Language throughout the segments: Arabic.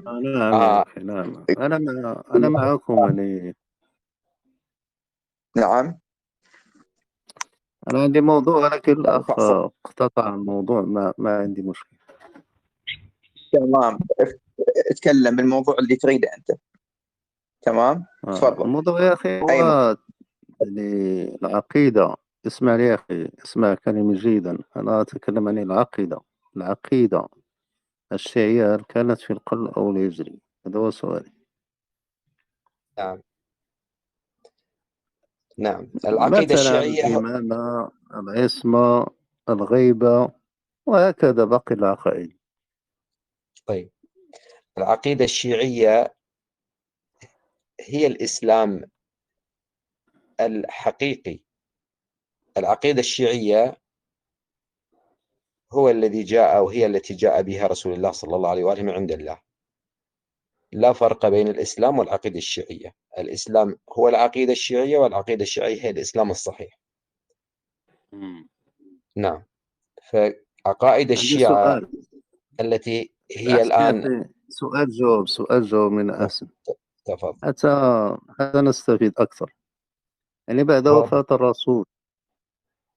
نعم يا آه أخي، نعم. أنا معكم يعني. نعم. أنا عندي موضوع، لكن الأخ فحص. اقتطع الموضوع. ما عندي مشكلة. تمام. اتكلم بالموضوع اللي تريده أنت. تمام. تفضل. الموضوع يا أخي أي نقطة؟ هو يعني العقيدة. اسمع لي يا أخي، اسمع كلامي جيدا. أنا أتكلم عن العقيدة. العقيدة الشيعية، هل كانت في القلب أو لا يجري؟ هذا هو سؤالي. نعم. نعم، العقيدة مثلا الشيعية. الإمامة، العصمة، الغيبة، وهكذا باقي العقائد. طيب، العقيدة الشيعية هي الإسلام الحقيقي. العقيدة الشيعية هو الذي جاء، أو هي التي جاء بها رسول الله صلى الله عليه وآله من عند الله. لا فرق بين الإسلام والعقيدة الشيعية. الإسلام هو العقيدة الشيعية، والعقيدة الشيعية هي الإسلام الصحيح. مم. نعم. فعقائد عندي الشيعة سؤال. التي هي أحسن يا الآن. أخي، سؤال جواب من أحسن. تفضل. حتى نستفيد أكثر. يعني بعد تفضل. وفاة الرسول،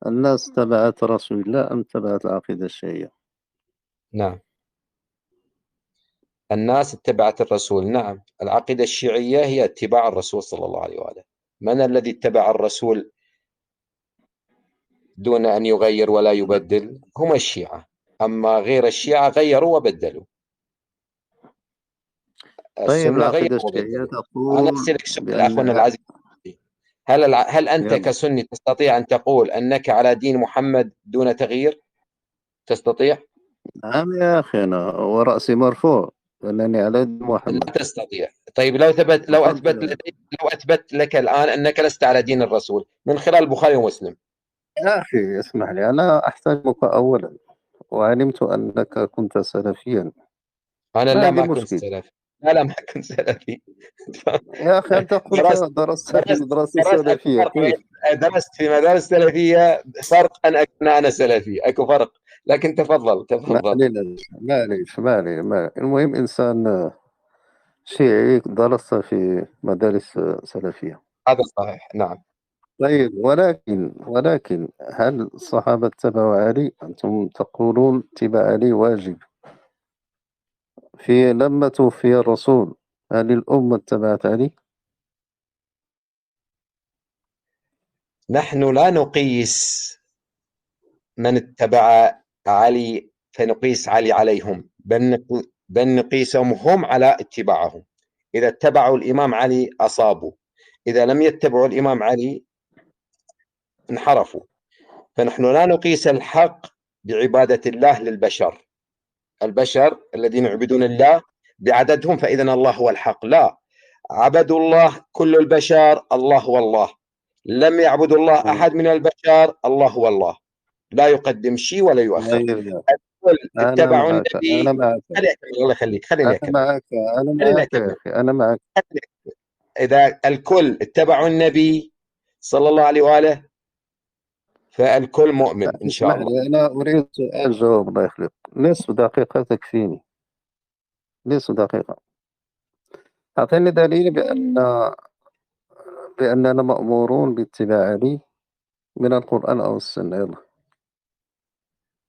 الناس تبعت رسول الله أم تبعت العقيدة الشيعية؟ نعم، الناس اتبعت الرسول. نعم، العقيدة الشيعية هي اتباع الرسول صلى الله عليه وآله. من الذي اتبع الرسول دون أن يغير ولا يبدل؟ هم الشيعة. أما غير الشيعة غيروا وبدلوا. طيب، السنة غيروا العقيدة الشيعية وبدلوا. أنا تقول أسألك سؤال أخونا بأنها. العزيز، هل أنت يلا. كسني تستطيع أن تقول أنك على دين محمد دون تغيير؟ تستطيع؟ نعم يا أخي، أنا ورأسي مرفوع أنني على دين لا محمد. تستطيع. طيب، لو ثبت لو أثبت تفضل. لديك لو أثبت لك الآن أنك لست على دين الرسول من خلال البخاري ومسلم. يا أخي اسمح لي، أنا أحترمك أولا، وعلمت أنك كنت سلفيا. أنا ما لا، عندي ما كنت مشكل. سلفي. لا، لا، ما كنت سلفي. يا أخي أنت قلت درست درست في درست مدرسة درست أكو سلفية، فرق كيف؟ درست في مدارس سلفية. فرق أن أكون أنا سلفي، أكو فرق. لكن تفضل ما تفضل. علينا. ما عليه. المهم إنسان شيعي درست في مدارس سلفية. هذا صحيح. نعم. طيب، ولكن هل الصحابة اتبعوا علي؟ أنتم تقولون اتباع علي واجب. لما توفي الرسول، هل الأمة اتبعت علي؟ نحن لا نقيس من اتبع علي فنقيس علي عليهم، بل نقيسهم هم على اتباعهم. إذا اتبعوا الإمام علي أصابوا، إذا لم يتبعوا الإمام علي انحرفوا. فنحن لا نقيس الحق بعبادة الله للبشر، البشر الذين يعبدون الله بعددهم فإذا الله هو الحق. لا، عبدوا الله كل البشر، الله هو الله. لم يعبدوا الله أحد من البشر، الله هو الله. لا يقدم شيء ولا يؤخر. طيب يا الكل أنا اتبعوا معك أنا النبي. معك خليني أكمل، الله يخليك، خليني أنا أكمل. معك أنا خليني معك يا أكمل. أخي، أنا معك. إذا الكل اتبعوا النبي صلى الله عليه وآله فالكل مؤمن إن شاء اسمح الله. لي، أنا أريد سؤال جواب، الله يخليك. نصف دقيقة تكفيني. نصف دقيقة. أعطيني دليل بأننا مأمورون باتباع علي من القرآن أو السنة. يلا.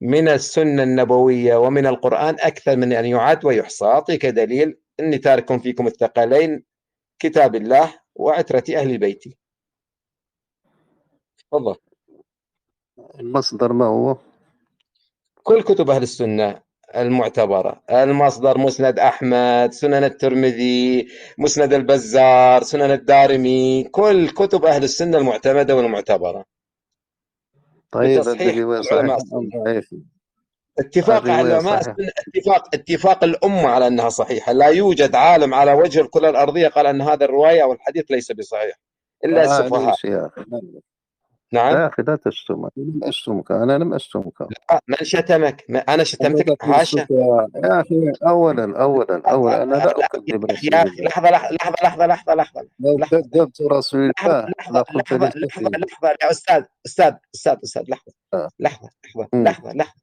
من السنة النبوية ومن القرآن أكثر من أن يعد ويحصى. أعطيك دليل إني تارك فيكم الثقلين، كتاب الله وعترة أهل بيتي. تفضل. المصدر ما هو؟ كل كتب أهل السنة المعتبرة. المصدر مسند أحمد، سنن الترمذي، مسند البزار، سنن الدارمي، كل كتب أهل السنة المعتمدة والمعتبرة طيب، بتصحيح الرواية علماء صحيحة أم السنة. ضعيفة؟ اتفاق الرواية علماء صحيحة. السنة، اتفاق الأمة على أنها صحيحة. لا يوجد عالم على وجه الكرة الأرضية قال أن هذا الرواية أو الحديث ليس بصحيح إلا السفهاء. معليش يا أخي. نعم. يا أخي لا تشتم، أنا لم أشتمك. من شتمك؟ أنا أنا شتمتك؟ تقول حاشا. السفهاء يا أخي. أولا أنا لا أكذب يا رسول أخي، الله. لحظة لحظة لحظة لحظة لحظة لحظة لو لحظة كذبت رسول لحظة الله لحظة لقلت لحظة لي لحظة كفي. لحظة يا أستاذ، أستاذ، لحظة آه. لحظة لحظة أمم. لحظة لحظة.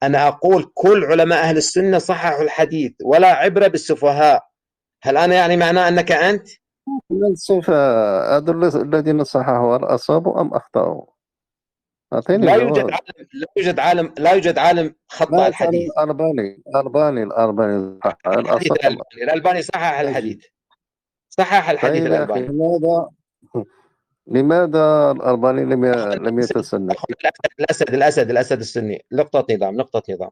أنا أقول كل علماء أهل السنة صححوا الحديث، ولا عبرة بالسفهاء. هل أنا يعني معناه أنك أنت؟ السفهاء هذو الذين صححوا، هل أصابوا أم أخطأوا؟ أعطيني لا يوجد جواب. عالم، لا يوجد عالم خطأ لا أسأل الحديث. الألباني صحح، هل الحديث أصاب؟ الألباني صحح أجل. الحديث، صحح الحديث طيب يا أخي، الألباني. لماذا الألباني لم يتسنى؟ الأسد السني، نقطة نظام، نقطة نظام.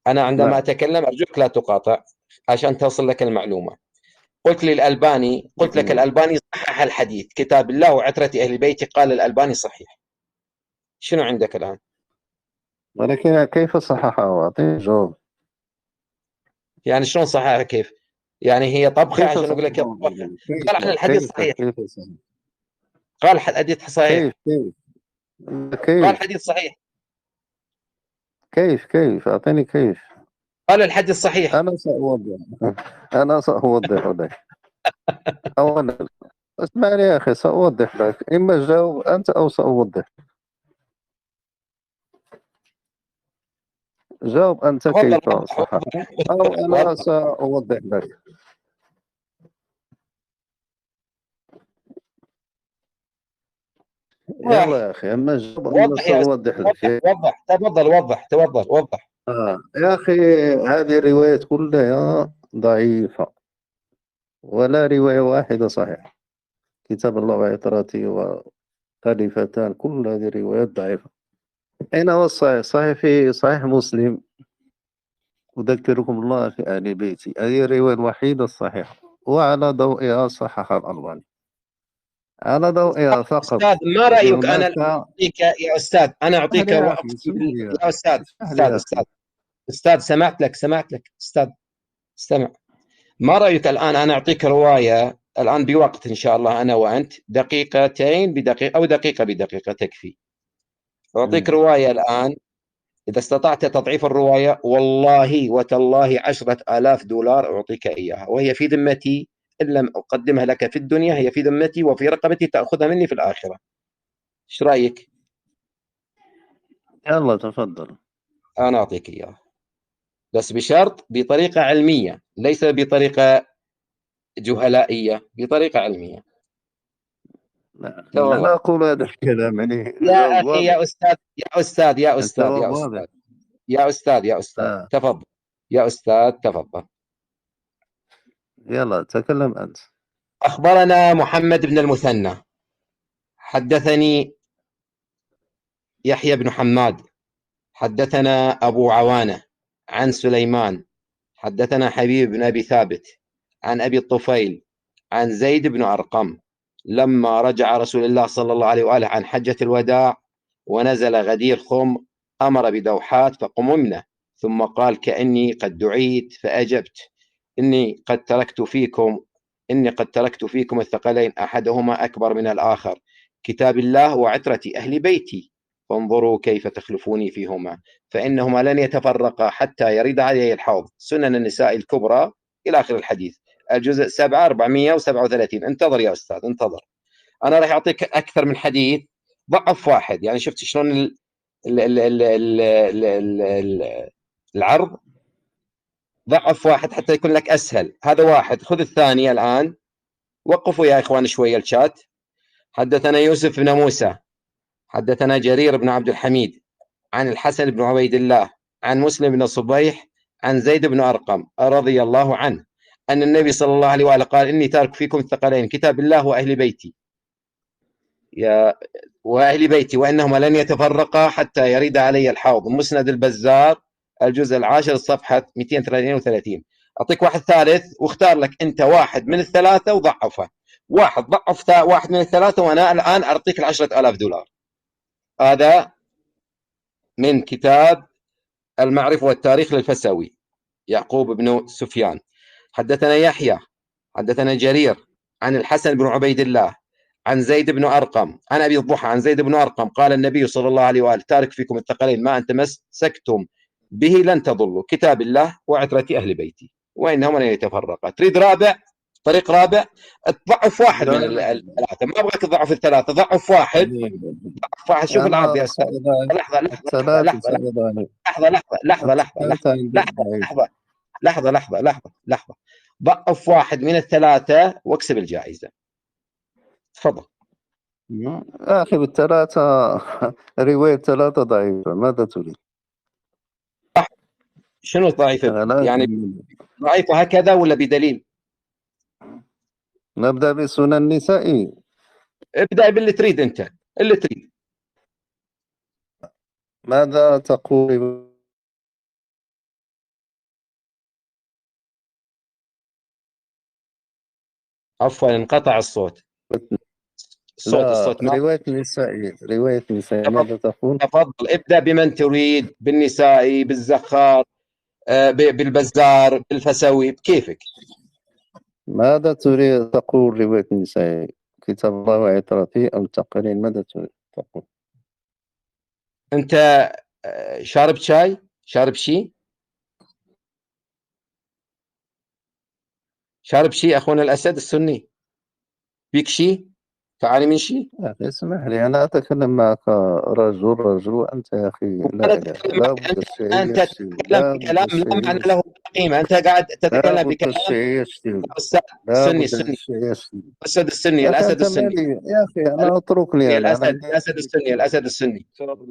أنا عندما نعم. أتكلم أرجوك لا تقاطع عشان تصل لك المعلومة. قلت لك الألباني صحح الحديث، كتاب الله وعترة أهل بيتي، قال الألباني صحيح. شنو عندك الآن؟ ولكن كيف صححه؟ أعطيني جواب. يعني شلون صحيح كيف؟ يعني هي طبخة كيف عشان أقول لك صححه؟ طبخة؟ كيف قال عن الحديث كيف صحيح، كيف صحيح؟ قال الحديث كيف صحيح، كيف قال كيف الحديث صحيح، كيف أعطيني كيف. قال الحديث صحيح. أنا سأوضح أنا سأوضح لك. أولا اسمعني يا أخي، سأوضح لك، إما جاوب أنت أو سأوضح. جاوب أنت تفضل كيف وضح صححه، وضح أو أنا وضح. سأوضح لك. يلا وضح يا أخي، أما جاوب أنا وضح يا أستاذ، سأوضح وضح لك. وضح، تفضل وضح، تفضل وضح. يا أخي، هذه الروايات كلها ضعيفة، ولا رواية واحدة صحيحة. كتاب الله وعترته وخليفتان، كل هذه الروايات ضعيفة. أين هو الصحيح؟ صحيح في صحيح مسلم، أذكركم الله في أهل بيتي، هذه الرواية الوحيدة الصحيحة، وعلى ضوئها صحح الألباني، على ضوئها فقط. أستاذ ما يعني رأيك؟ أنا هناك. أعطيك يا أستاذ، أنا اسمح أعطيك لي يا أخي، اسمح لي يا يا أخي، أستاذ، اسمح لي يا أستاذ، أخي. أستاذ، سمعت لك أستاذ، استمع. ما رأيك الآن أنا أعطيك رواية الآن بوقت إن شاء الله، أنا وأنت دقيقتين بدقيقة أو دقيقة بدقيقة تكفي. أعطيك مم. رواية الآن، إذا استطعت تضعيف الرواية والله وتالله 10,000 دولار أعطيك إياها، وهي في ذمتي. إن لم أقدمها لك في الدنيا هي في ذمتي وفي رقبتي، تأخذها مني في الآخرة. إيش رأيك؟ يلا تفضل. أنا أعطيك إياها، بس بشرط بطريقة علمية، ليس بطريقة جهلائية، بطريقة علمية. لا، أنا تفضل لا أقول هذا الكلام، يعني يا الجواب أخي، واضح. يا أستاذ، يا أستاذ، يا أستاذ، الجواب يا واضح. أستاذ، يا أستاذ، يا أستاذ، آه. تفضل يا أستاذ، تفضل. يلا تكلم أنت. أخبرنا محمد بن المثنى، حدثني يحيى بن حماد، حدثنا أبو عوانة عن سليمان، حدثنا حبيب بن أبي ثابت عن أبي الطفيل عن زيد بن أرقم لما رجع رسول الله صلى الله عليه وآله عن حجة الوداع ونزل غدير خم، أمر بدوحات فقممنا، ثم قال كأني قد دعيت فأجبت، إني قد تركت فيكم إني قد تركت فيكم الثقلين، أحدهما أكبر من الآخر، كتاب الله وعترة أهل بيتي، فانظروا كيف تخلفوني فيهما، فإنهما لن يتفرقا حتى يرد علي الحوض. سنن النساء الكبرى إلى آخر الحديث، الجزء 7 437. انتظر يا أستاذ، انتظر. أنا راح أعطيك أكثر من حديث، ضعف واحد. يعني شفت شلون العرض؟ ضعف واحد حتى يكون لك أسهل. هذا واحد، خذ الثاني الآن. وقفوا يا إخوان شوية الشات. حدثنا يوسف بن موسى، حدثنا جرير بن عبد الحميد عن الحسن بن عبيد الله عن مسلم بن صبيح عن زيد بن أرقم رضي الله عنه أن النبي صلى الله عليه وآله قال إني تارك فيكم الثقلين، كتاب الله وأهل بيتي، وأهل بيتي، وإنهما لن يتفرقا حتى يرد علي الحوض. مسند البزار الجزء 10 صفحة 232. أعطيك واحد ثالث واختار لك أنت واحد من الثلاثة وضعفه. واحد ضعف واحد من الثلاثة، وأنا الآن أعطيك 10,000 دولار. هذا من كتاب المعرفة والتاريخ للفسوي، يعقوب بن سفيان. حدثنا يحيى، حدثنا جرير عن الحسن بن عبيد الله عن زيد بن أرقم عن أبي الضحى عن زيد بن أرقم قال النبي صلى الله عليه وآله تارك فيكم الثقلين ما أن تمسكتم به لن تضلوا، كتاب الله وعترة أهل بيتي، وإنهما لن يتفرقا. تريد رابع؟ طريق رابع، تضعف واحد لا من لا الثلاثة، ما أبغاك تضعف الثلاثة، ضعف واحد. ضعف واحد. شوف أنا العرض يا أستاذ. لحظة لحظة لحظة الثلاثة لحظة سأضعف. لحظة لحظة لحظة لحظة الثلاثة عندي ضعيف. لحظة. ضعف واحد من الثلاثة واكسب الجائزة. تفضل. أخي بالثلاثة رواية ثلاثة ضعيفة، ماذا تريد؟ شنو ضعيفة؟ يعني لازم ضعيفة هكذا ولا بدليل؟ نبدأ بسنن النسائي. ابدأ باللي تريد أنت، اللي تريد. ماذا تقول؟ عفوا انقطع الصوت. لا، الصوت ما. رواية نسائي ماذا تقول؟ تفضل ابدأ بمن تريد، بالنسائي، بالزخار، بالبزار، بالفسوي، بكيفك. ماذا تريد تقول رواية نسائي؟ كتاب الله وعترتي أو التقرين، ماذا تريد تقول؟ أنت شارب شاي؟ شارب شيء؟ شارب شيء أخونا الأسد السني؟ بيك شيء؟ تعاني من شيء؟ يا أخي اسمح لي، أنا أتكلم معك رجل وأنت يا أخي لا أنا إله، أتكلم لا معك، بد الشيء أنت يشتم، تتكلم لا بد بكلام لا الشيء معنى له يشتم، قيمة. أنت قاعد لا تتكلم بد بكلام. الشيء يشتم، الأستاذ لا السني، بد الشيء يشتم. الأسد السني، يا أخي الأسد أنت السني، مالي يا أخي، أنا أتركني، أنا عندي الأسد السني.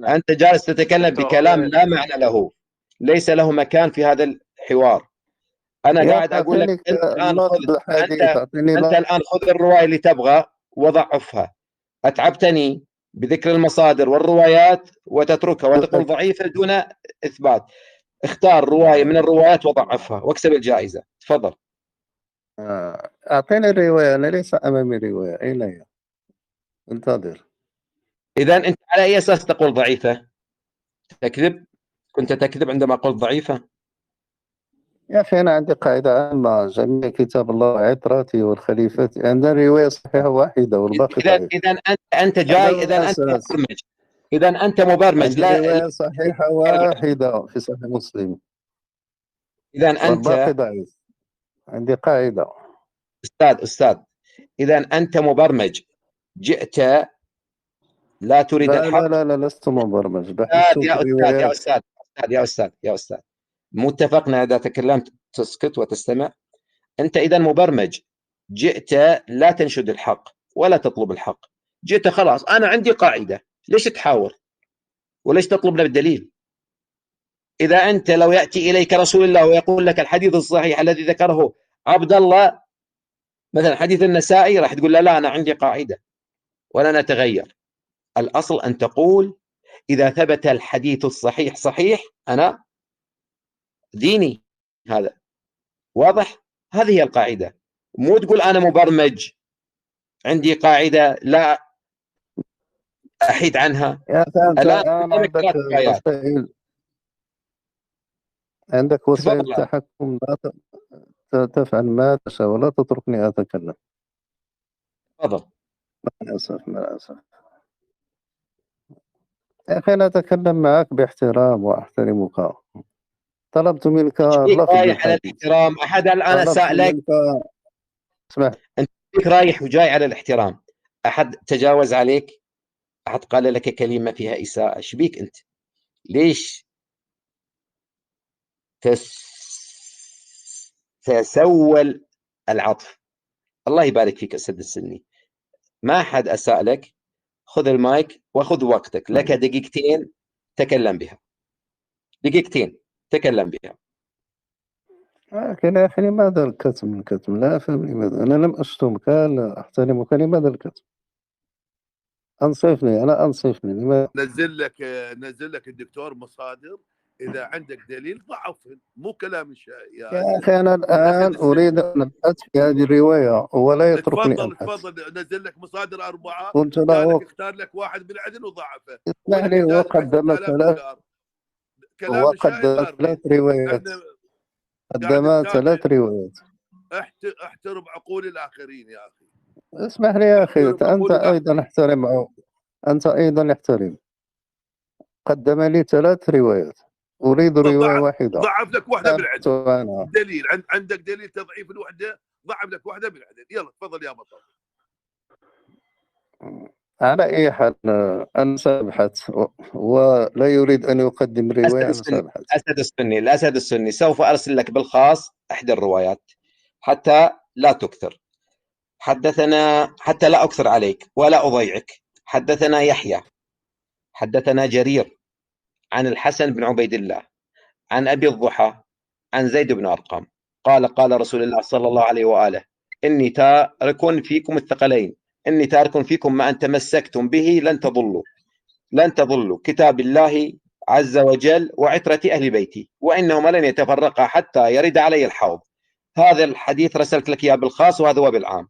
أنت جالس تتكلم بكلام لا معنى له، ليس له مكان في هذا الحوار. أنا يا قاعد أخي أقول لك أعطيني أنت الآن خذ، لفظ حديث، أعطيني أنت لفظ. الآن خذ الرواية اللي تبغى وضعفها. أتعبتني بذكر المصادر والروايات وتتركها وتقول ضعيفة دون إثبات. اختار رواية من الروايات وضعفها واكسب الجائزة. تفضل. أعطيني الرواية، أنا ليس أمامي رواية، أين هي؟ انتظر. إذا أنت على أي أساس تقول ضعيفة؟ تكذب؟ كنت تكذب عندما قلت ضعيفة؟ يا أخي أنا عندي قاعدة عامة، جميع كتاب الله وعتراتي والخليفة عندنا رواية صحيحة واحدة والباقي ضعيف. إذا أنت هذا جاي، هو إذا أنت الأساس. مبرمج، إذا أنت مبرمج عندي لا. رواية صحيحة واحدة في صحيح مسلم إذا والباقي أنت ضعيف. عندي قاعدة. أستاذ، إذا أنت مبرمج، جئت لا تريد لا لا الحق. لا لا، لست مبرمج، بحثت في الروايات. يا أستاذ، متفقنا إذا تكلمت تسكت وتستمع. أنت إذا مبرمج، جئت لا تنشد الحق ولا تطلب الحق، جئت خلاص أنا عندي قاعدة، ليش تحاور وليش تطلب لنا الدليل؟ إذا أنت لو يأتي إليك رسول الله ويقول لك الحديث الصحيح الذي ذكره عبد الله، مثلا حديث النسائي، راح تقول لا أنا عندي قاعدة ولا نتغير. الأصل أن تقول إذا ثبت الحديث الصحيح صحيح، أنا ديني هذا واضح. هذه هي القاعدة، مو تقول أنا مبرمج عندي قاعدة لا أحيد عنها. يا أخي أنت الآن الآن قدامك عندك 3 روايات. وسائل، عندك وسائل تفضل. تحكم، لا تفعل ما تشاء ولا تتركني أتكلم. تفضل. مع الأسف مع الأسف. يا أخي أنا أتكلم معك باحترام وأحترمك. طلبت منك فيك لفظ رايح على الحديث. الاحترام، أحد الآن طلبت سألك. منك، اسمع. أنت فيك رايح وجاي على الاحترام، أحد تجاوز عليك؟ أحد قال لك كلمة فيها إساءة؟ إيش بيك أنت؟ ليش تسول العطف؟ الله يبارك فيك أسد السني، ما حد أساء لك. خذ المايك وخذ وقتك، لك دقيقتين تكلم بها، دقيقتين تكلم بها. لكن يا أخي لماذا الكتم؟ لا أفهم لماذا. أنا لم أشتمك، لا أحترمك، لماذا الكتم؟ أنصفني، أنا أنصفني لماذا؟ نزل لك الدكتور مصادر، اذا عندك دليل ضعفهم، مو كلام يا أخي أنا الآن أريد أن أبحث في هذه الرواية ولا يتركني أبحث. تفضل نزل لك مصادر 4، قلت قال لك له اختار لك واحد بالعدل وضعفه. اسمح لي، وقدم كلام الشاعر 3 روايات، قدم 3 روايات. احترم عقول الآخرين يا أخي. اسمح لي يا أخي، أنت أيضا احترم، أنت أيضا احترم. قدم لي 3 روايات. أريد رواية واحدة ضعف لك واحده بالعدد. أنا. دليل عندك دليل تضعيف الوحده، ضعف لك واحده بالعدد. يلا تفضل يا بطل. على أي حال أنا سأبحث ولا يريد أن يقدم رواية. أنا سأبحث. الأسد السني سوف أرسل لك بالخاص إحدى الروايات حتى لا تكثر. حدثنا، حتى لا أكثر عليك ولا أضيعك، حدثنا يحيى حدثنا جرير عن الحسن بن عبيد الله عن أبي الضحى عن زيد بن أرقم قال قال رسول الله صلى الله عليه وآله: إني تارك فيكم الثقلين، إني تارك فيكم ما أن تمسكتم به لن تضلوا كتاب الله عز وجل وعترة أهل بيتي، وإنهما لن يتفرقا حتى يرد علي الحوض. هذا الحديث رسلت لك إياه بالخاص وهذا هو بالعام،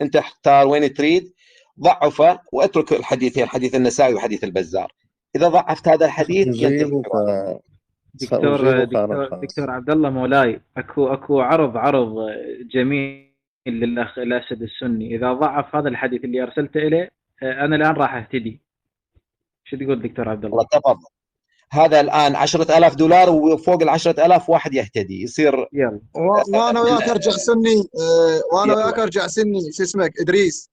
أنت اختار وين تريد، ضعفه واترك الحديثين، حديث النسائي وحديث البزار. إذا ضعفت هذا الحديث ينتهي الحوار. دكتور عبد الله مولاي، اكو عرض جميل للاخ الاسد السني. اذا ضعف هذا الحديث اللي ارسلته اليه انا الان راح اهتدي. شو تقول دكتور عبد الله؟ تفضل. هذا الان $10,000 وفوق ال10,000 واحد يهتدي يصير. يلا. وانا وياك ارجع سني، وانا وياك ارجع سني. شو اسمك؟ ادريس.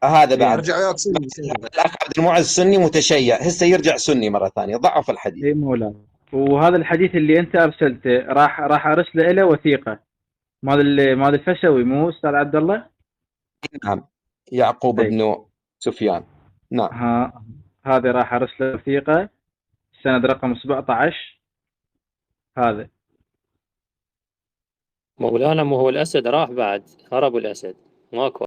هذا بعد ارجع وياك سني. الاخ عبد المعز سني متشيع، هسه يرجع سني مره ثانيه، ضعف الحديث. اي مولاي. وهذا الحديث اللي انت ارسلته راح ارسله له وثيقه مال الفسوي، مو استاذ عبد الله؟ نعم، يعقوب بن سفيان. نعم. هذا راح ارسله وثيقه، سند رقم 17. هذا مولانا، مو هو الاسد راح بعد، هرب الاسد ماكو.